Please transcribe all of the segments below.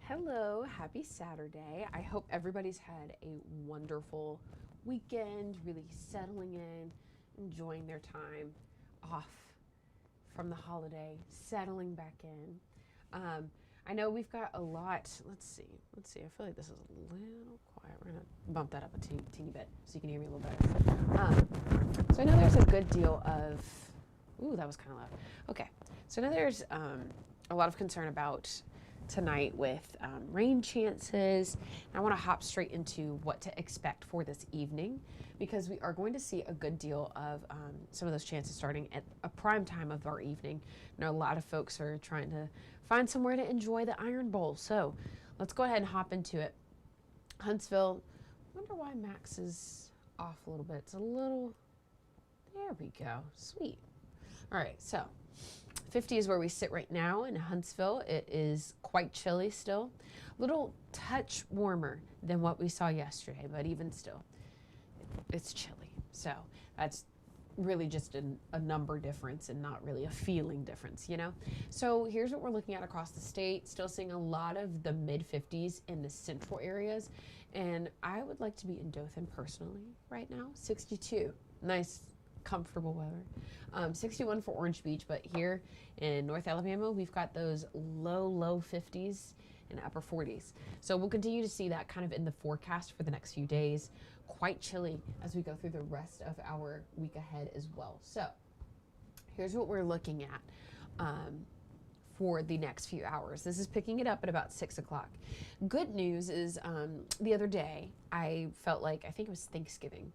Hello, happy Saturday. I hope everybody's had a wonderful weekend, really settling in, enjoying their time off from the holiday, settling back in. Um, I know we've got a lot. Let's see. I feel like this is a little quiet. We're gonna bump that up a teeny bit so you can hear me a little better. So I know there's a good deal of. Ooh, that was kind of loud. Okay, so I know there's a lot of concern about tonight with rain chances. And I want to hop straight into what to expect for this evening because we are going to see a good deal of some of those chances starting at a prime time of our evening. I know a lot of folks are trying to find somewhere to enjoy the Iron Bowl. So let's go ahead and hop into it. Huntsville, I wonder why Max is off a little bit. It's a little, there we go, sweet. All right, so 50 is where we sit right now in Huntsville. It is quite chilly still. A little touch warmer than what we saw yesterday, but even still, it's chilly. So that's really just a number difference and not really a feeling difference, you know? So here's what we're looking at across the state. Still seeing a lot of the mid 50s in the central areas. And I would like to be in Dothan personally right now. 62. Nice comfortable weather. 61 for Orange Beach, but here in North Alabama, we've got those low 50s and upper 40s. So we'll continue to see that kind of in the forecast for the next few days. Quite chilly as we go through the rest of our week ahead as well. So here's what we're looking at for the next few hours. This is picking it up at about 6 o'clock. Good news is the other day, I felt like, I think it was Thanksgiving.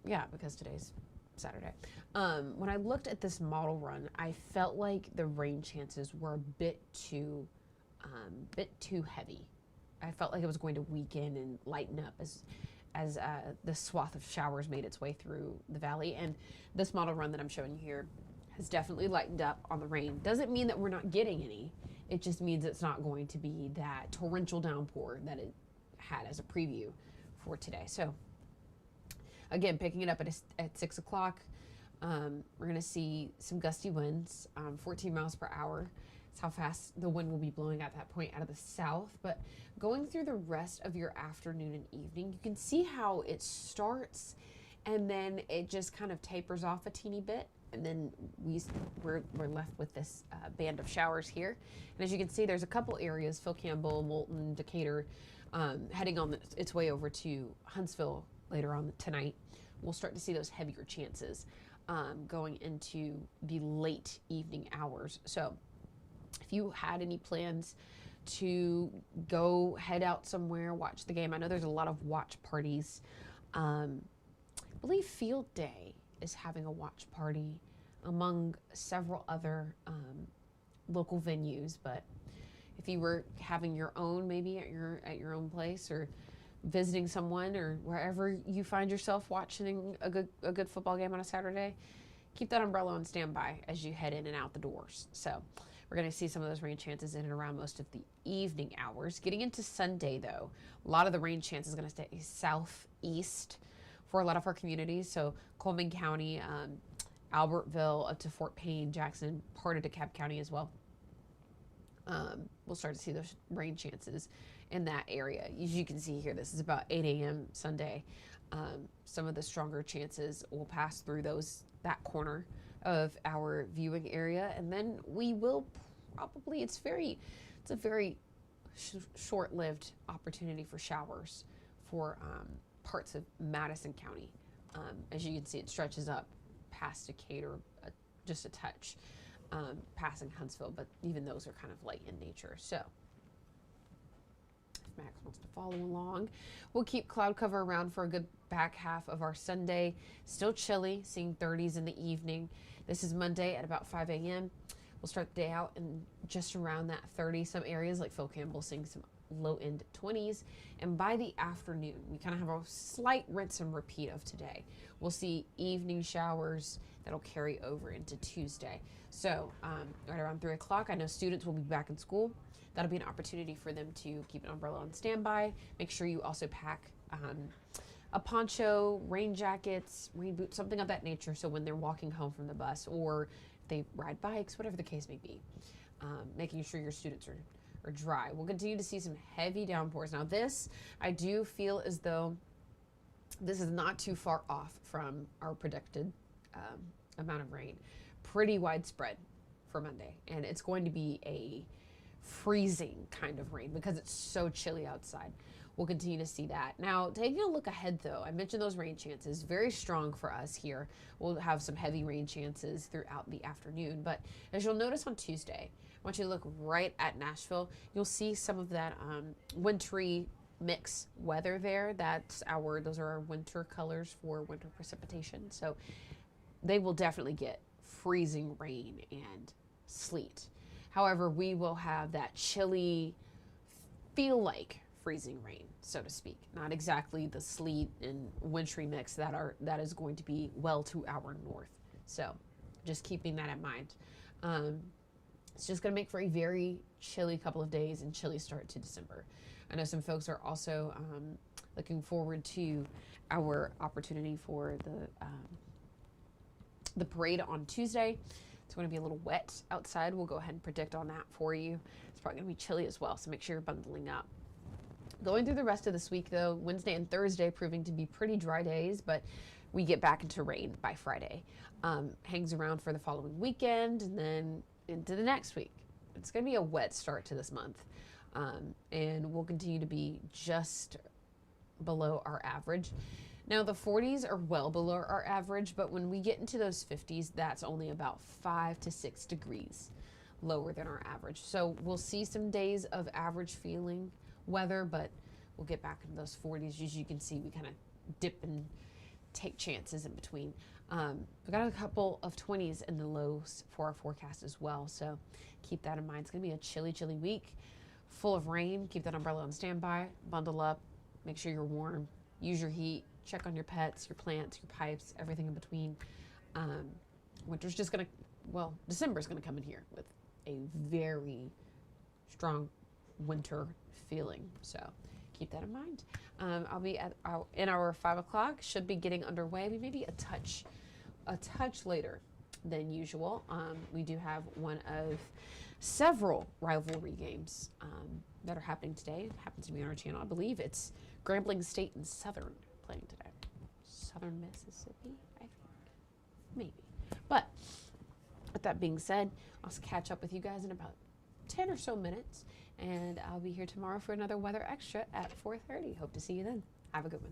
Yeah, because today's Saturday. When I looked at this model run, I felt like the rain chances were a bit too heavy. I felt like it was going to weaken and lighten up as the swath of showers made its way through the valley. And this model run that I'm showing you here has definitely lightened up on the rain. Doesn't mean that we're not getting any. It just means it's not going to be that torrential downpour that it had as a preview for today. So again, picking it up at 6 o'clock, we're going to see some gusty winds, 14 miles per hour. That's how fast the wind will be blowing at that point out of the south. But going through the rest of your afternoon and evening, you can see how it starts and then it just kind of tapers off a teeny bit. And then we're left with this band of showers here. And as you can see, there's a couple areas, Phil Campbell, Moulton, Decatur, heading on its way over to Huntsville later on tonight. We'll start to see those heavier chances going into the late evening hours. So if you had any plans to go head out somewhere, watch the game, I know there's a lot of watch parties. I believe Field Day is having a watch party among several other local venues, but if you were having your own, maybe at your own place, or visiting someone, or wherever you find yourself watching a good football game on a Saturday, keep that umbrella on standby as you head in and out the doors. So we're going to see some of those rain chances in and around most of the evening hours. Getting into Sunday, though, a lot of the rain chance is going to stay southeast for a lot of our communities. So Coleman County, Albertville, up to Fort Payne, Jackson, part of DeKalb County as well. We'll start to see those rain chances in that area. As you can see here, this is about 8 a.m. Sunday. Some of the stronger chances will pass through that corner of our viewing area, and then we will probably, it's a very short-lived opportunity for showers for parts of Madison County. As you can see, it stretches up past Decatur just a touch. Passing Huntsville, but even those are kind of light in nature. So if Max wants to follow along, we'll keep cloud cover around for a good back half of our Sunday. Still chilly, seeing 30s in the evening. This is Monday at about 5 a.m. We'll start the day out in just around that 30. Some areas like Phil Campbell seeing some low-end 20s. And by the afternoon, we kind of have a slight rinse and repeat of today. We'll see evening showers that'll carry over into Tuesday. So right around 3 o'clock, I know students will be back in school. That'll be an opportunity for them to keep an umbrella on standby. Make sure you also pack a poncho, rain jackets, rain boots, something of that nature. So when they're walking home from the bus, or if they ride bikes, whatever the case may be, making sure your students are or dry. We'll continue to see some heavy downpours. Now this, I do feel as though this is not too far off from our predicted amount of rain. Pretty widespread for Monday. And it's going to be a freezing kind of rain because it's so chilly outside. We'll continue to see that. Now, taking a look ahead, though, I mentioned those rain chances. Very strong for us here. We'll have some heavy rain chances throughout the afternoon. But as you'll notice on Tuesday, I want you to look right at Nashville. You'll see some of that wintry mix weather there. Those are our winter colors for winter precipitation. So they will definitely get freezing rain and sleet. However, we will have that chilly, feel like freezing rain, so to speak. Not exactly the sleet and wintry mix that is going to be well to our north. So just keeping that in mind. It's just going to make for a very chilly couple of days and chilly start to December. I know some folks are also looking forward to our opportunity for the parade on Tuesday. It's going to be a little wet outside. We'll go ahead and predict on that for you. It's probably going to be chilly as well, so make sure you're bundling up. Going through the rest of this week, though, Wednesday and Thursday proving to be pretty dry days, but we get back into rain by Friday. Hangs around for the following weekend and then into the next week. It's going to be a wet start to this month, and we'll continue to be just below our average. Now, the 40s are well below our average, but when we get into those 50s, that's only about 5 to 6 degrees lower than our average. So we'll see some days of average feeling weather, but we'll get back into those 40s. As you can see, we kind of dip and take chances in between. We've got a couple of 20s in the lows for our forecast as well, so keep that in mind. It's going to be a chilly, chilly week, full of rain. Keep that umbrella on standby, bundle up, make sure you're warm, use your heat, check on your pets, your plants, your pipes, everything in between. Winter's just going to, well, December's going to come in here with a very strong winter feeling, so keep that in mind. I'll be in our 5 o'clock, should be getting underway, maybe a touch later than usual. We do have one of several rivalry games that are happening today. It happens to be on our channel. I believe it's Grambling State and Southern playing today. Southern Mississippi, I think. Maybe. But with that being said, I'll catch up with you guys in about 10 or so minutes, and I'll be here tomorrow for another Weather Extra at 4:30. Hope to see you then. Have a good one.